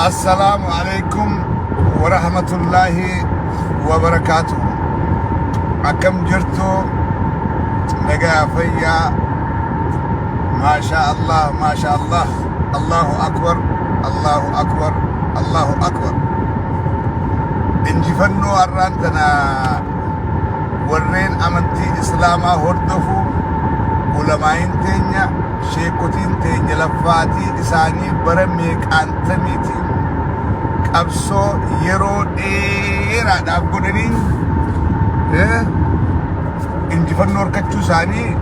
السلام عليكم ورحمة الله وبركاته. أكم جرتو نجا فيا ما شاء الله ما شاء الله. الله أكبر الله أكبر الله أكبر. انجفنو أرانتنا ورين أمنتي إسلاما هردفو علماء تينيا شيكوتين تينيا لفاتي إساني برميك أنتميتي أبسو يرو ديرا دابقودنين انجفنو ركتشو ساني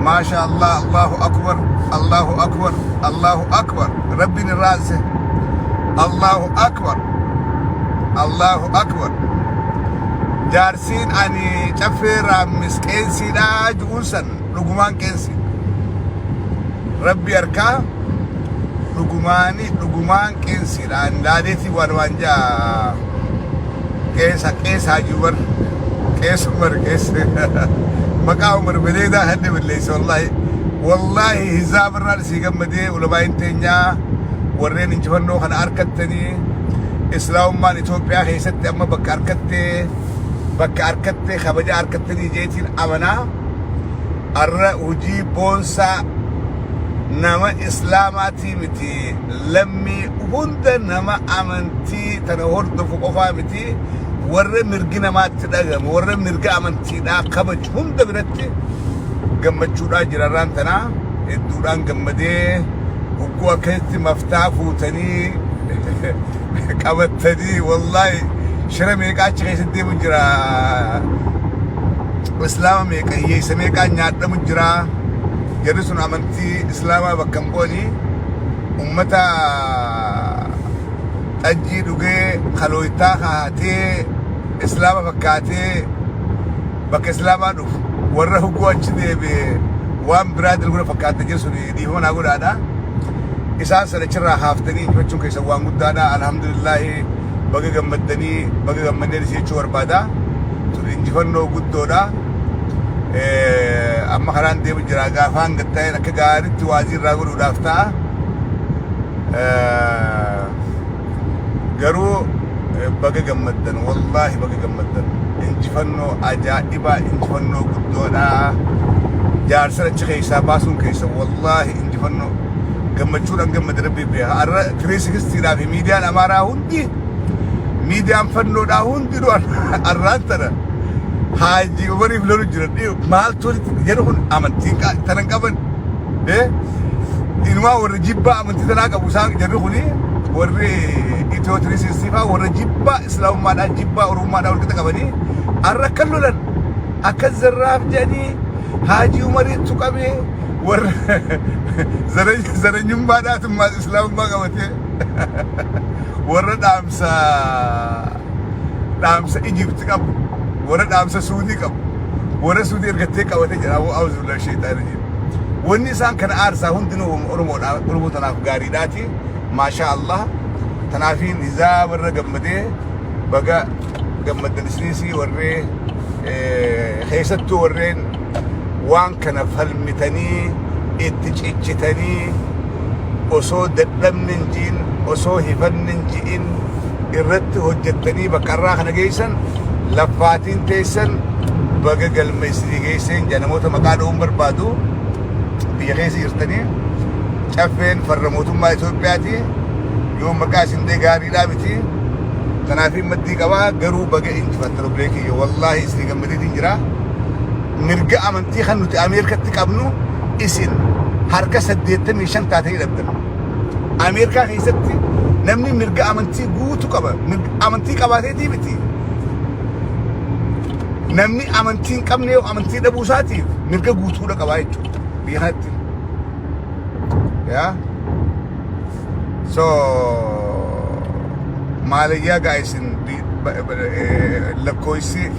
ما شاء الله. الله أكبر الله أكبر الله أكبر. ربي الرازق الله أكبر الله أكبر. جارسين أني تفر مسكينسي لا جونسن لقمان كنسي ربي أركا لقمان كنسي لأن لاديتي وانوانجا كيس هاجور كيس عمر كيس مقا عمر بليدا هدي بالليس والله هزاب الرأسي قمدي ولباين تنيا ورين انجفنو خنا أركتني إسلام مان إثيوبيا خيستي أما بك أركتي خبجا أركتني جيتين أمنا أرى وجي بونسا نما إسلاماتي متي لمي هند نما أمنتي تنهور دفوق أفامتي ورى مرجنا ما تدعم ورى مرجع أمنتي دا خبج هند برتي جمد شورا جراران تنا الدوران جمدي وقوة كنت مفتاح وتني كابتني والله شرم يقعد شيء سدي مجرا إسلام ميكا يسميكا نيادا مجرا جرسون أمنتي إسلام بكمبوني أمتا أجي دوغي خلويتا خاتي إسلام بكاتي بك إسلام أدو ورّه قوة جدي بي وام براد الغرفة فكاتي جرسوني دي هون أقول هذا إسان سنشرا حافتني بچون كيسا وان قدانا الحمد لله بقى غمدني سيچو وربادا تولي انجفنو قدودا أما خران دي بجرا غافان قطاي لكا غارت وازير راغل ودافتا غرو بقى غمدن والله بقى غمدن انجفنو عجائبا انجفنو قدودا جارسل چخيسا باسون كيسا والله انجفنو gammachuudhaan gammada rabbii beekaa arra 360 fi miidiyaan amaaraa hundi miidiyaan fannoodhaa hundi arraan tana haajii wariif lolu jiran maal tolitti jedhu kun amantiin tanan qaban inumaa warra jibbaa amantii tanaa qabu isaan jedhu kuni warri Itiyoo 360 faa warra jibbaa islaamummaadhaa jibbaa oromummaadhaa walqixa qabanii arra kan lolan akka zarraaf jedhanii haajii umariitu qabee ور زرنيم بعدات ما الإسلام ما قوته ورد أمسا إيجيبت كاب ورد أمسا سعودي كاب ورد سعودي إركتك قوته جنابه أعوذ بالله الشيطان الرجيم والنسان كان أرسا هندنو أرمو تناف غاريداتي ما شاء الله تنافين إذا ورد قمده بقى قمد نسنيسي ورد خيستو ورد وان كان فلمتني اتجئتني وصو ددم ننجين وصو هفن ننجين الرد هجتني بكراخ نجيسن لفاتين تيسن بقى قلم يسري جيسن جنموت مقاد عمر بادو بيغيس يرتني شافين فرموتم ما إثيوبياتي يوم مقاسن دي غاري لابتي تنافين مدي قوا قرو بقى انت فترو بريكي والله يسري قمدي تنجرا نرجع أمنتي خنو أمريكا تكابنو إسن حركة سديتة ميشان تاتي لبدن أمريكا خيستي نمني نرجع أمنتي قوتو كبا أمنتي كباتي دي بتي نمني أمنتي كابني وأمنتي دبوساتي نرجع قوتو دا كبايتو بيهاتي يا so ماليا جايسن لكويسي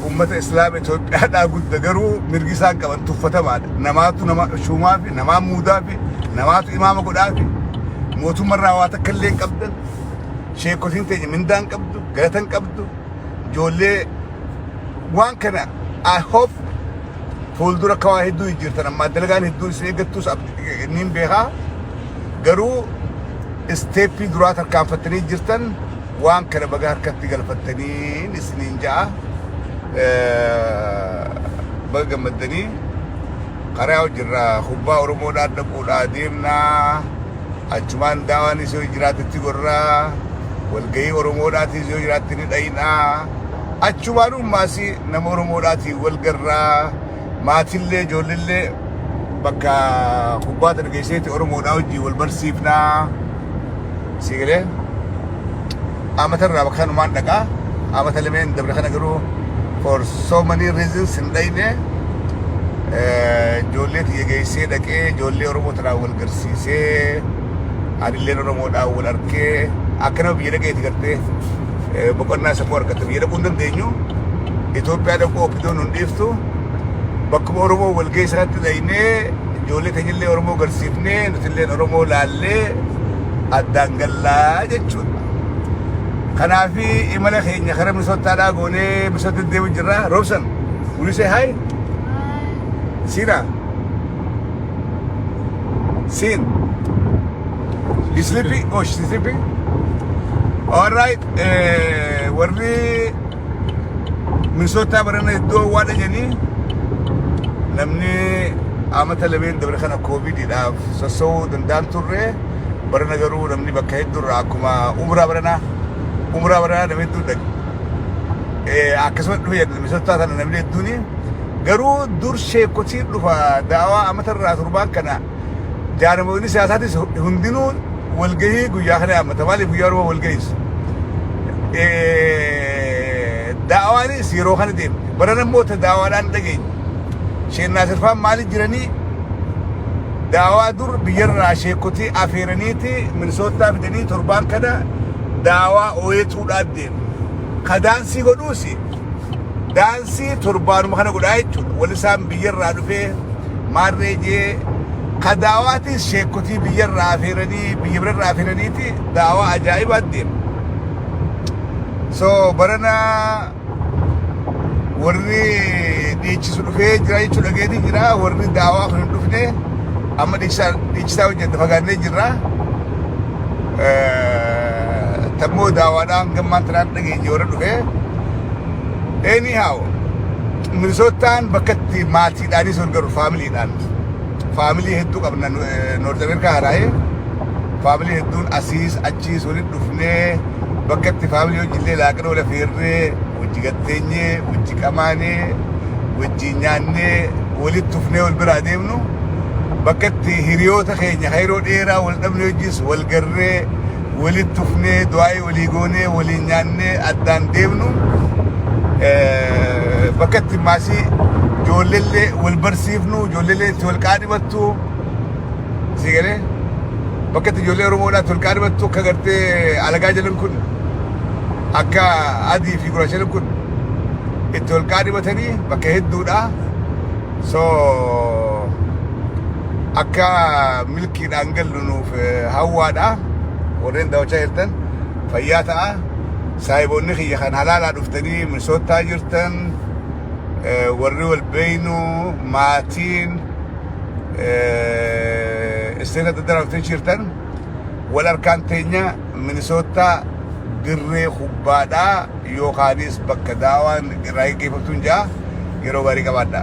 أمة الإسلام إثيوبيا دا قد دقروا مرقسان كمان تفتا بعد نماتو شوما في نمام مودا في نماتو إمام قدا في موتو مرة واتا كلين قبدن شيكوتين تيجي من دان قبدو غلطن قبدو جولي وان كان I hope فولدورا كوا هدو يجيرتنا ما دلغان هدو سيغتوس نين بيها غرو isteeppii duraa tarkaanfattanii jirtan waan kana baga harkatti galfattanii isiniin ja'a baga gammaddanii karaa hojirraa kubbaa Oromoodhaan dhaquudhaa deemnaa achumaan daawaan isoo jiraatutti gorraa walgahii Oromoodhaatis yoo jiraatti ni dhayinaa achumaan ummaasi nama Oromoodhaatiin walgarraa maatillee ijoollillee bakka kubbaa dargeesseetti Oromoodhaa hojii wal barsiifnaa sigalee amatarraa bakka kanumaan dhaqaa amata lameen dabre kana garuu for so many reasons hin dhayne ijoollee tiyya geessee dhaqee ijoollee Oromoo tanaa wal garsiisee anilleen Oromoodhaa wal arkee akkanuma biyya dhaqeeti gartee boqonnaa sammuu argatte biyya dhaquu hin dandeenyu Itoophiyaa dhaquu oppidoon hin dhiiftu bakkuma Oromoo wal geessatti dhaynee ijoollee teenyillee Oromoo garsiifnee nutilleen Oromoo laallee addaan gallaa jechuudha. Kanaafi imala keenya karaa Minisootaadhaa goonee Minisootti deemu jirra. Robson, will you say hi? Sina? Sin? You sleeping? Oh, she's sleeping? All right. Warri Minisootaa barana iddoo waadha janii namni amata lameen dabre kana koovidiidhaaf sossoo'uu danda'an turre barana garuu namni bakka hedduurraa akkuma umraa baranaa namni hedduu dhaqe akkasuma dhufe jedha Minisootaa tana namni hedduuni garuu dur sheekotiin dhufa daawaa amatarraa turbaan kana jaarmoonni siyaasaatis hundinuu walgahii guyyaa kana yaamata maaliif guyyaa Oromoo walgahiis daawaanis yeroo kana deemte barana immoo daawaadhaan dhageenya sheenaa sirfaan maali jiranii daawaa dur biyyarraa sheekotii afeeraniiti Minisootaa fidanii torbaan kana daawaa ooyetuudhaan deemu ka daansii godhuusi daansii torbaanuma kana godhaa jechuudha wal isaan biyyarraa dhufee maarree jee ka daawaatis sheekotii biyyarraa afeeranii biyya birarraa afeeraniiti daawaa ajaa'ibaan deemu so barana warri dhiichisu dhufee jira jechuudha geetii jira warri daawaa kun hin dhufne amma dhiichisaa hojjette fagaannee jirra tammoo daawaadhaan gammaan tanaan dhageenye warra dhufee anyhow Minisootaan bakkatti maatiidhaanis wal garu faamiliidhaan faamilii hedduu qabna Noort Ameerikaa haraa'ee faamilii hedduun asiis achiis walitti dhufnee bakkatti faamilii hojiillee laaqana wal afeerree wajji gatteenyee wajji qamaanee wajji nyaannee walitti dhufnee wal biraa deemnu bakkatti hiriyoota keenya yeroo dheeraa wal dhabne hojiis wal garree walitti dhufnee du'aa'ii walii goonee waliin nyaannee addaan deemnu bakkatti maasii ijoolleellee wal barsiifnu ijoolleellee itti wal qaadhimattu sigalee bakkatti ijoollee Oromoodhaatti wal qaadhimattu akka gartee alagaa jedhan kun akka adii fi gurraachan kun itti wal qaadhimatanii bakka hedduudha so akka milkiidhaan gallu nuuf hawwaadha warreen daawwachaa jirtan fayyaa ta'a saahiboonni kiyya kan halaalaa dhuftanii Minisootaa jirtan warri wal beeynu maatiin isteeta daddaraftee jirtan wal harkaan teenya Minisootaa dirree kubbaadhaa yookaanis bakka daawaan irraa gaggeeffamtuun ja'a yeroo gaarii qabaadha.